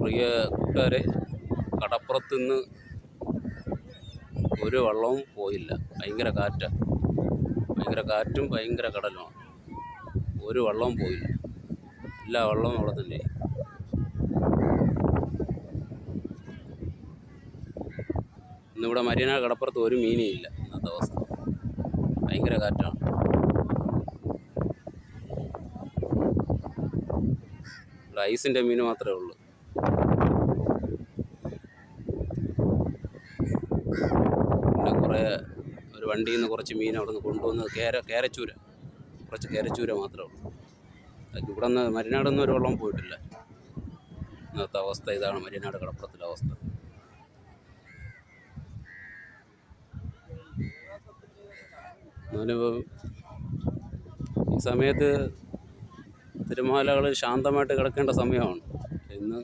പ്രിയ കൂട്ടുകാരെ, കടപ്പുറത്തുനിന്ന് ഒരു വള്ളവും പോയില്ല. ഭയങ്കര കാറ്റാണ്, ഭയങ്കര കാറ്റും ഭയങ്കര കടലുമാണ്. ഒരു വള്ളവും പോയില്ല, എല്ലാ വള്ളവും അവിടെ തന്നെ. ഇന്നിവിടെ മരീന കടപ്പുറത്ത് ഒരു മീനും ഇല്ല. ഇന്നത്തെ അവസ്ഥ ഭയങ്കര കാറ്റാണ്. ഇവിടെ ഐസിൻ്റെ മീൻ മാത്രമേ ഉള്ളൂ. പിന്നെ ഒരു വണ്ടിയിൽ നിന്ന് കുറച്ച് മീൻ അവിടെ നിന്ന് കൊണ്ടുവന്നത് കേരച്ചൂര, കുറച്ച് കേരച്ചൂര മാത്രമേ ഉള്ളൂ. ഇവിടെ നിന്ന് മരിനാടൊന്നും ഒരു വെള്ളം പോയിട്ടില്ല. ഇന്നത്തെ അവസ്ഥ ഇതാണ് മരീനാട് കടപ്പുറത്തിലെ അവസ്ഥ. എന്നാലും ഈ സമയത്ത് തിരമാലകൾ ശാന്തമായിട്ട് കിടക്കേണ്ട സമയമാണ്. ഇന്ന്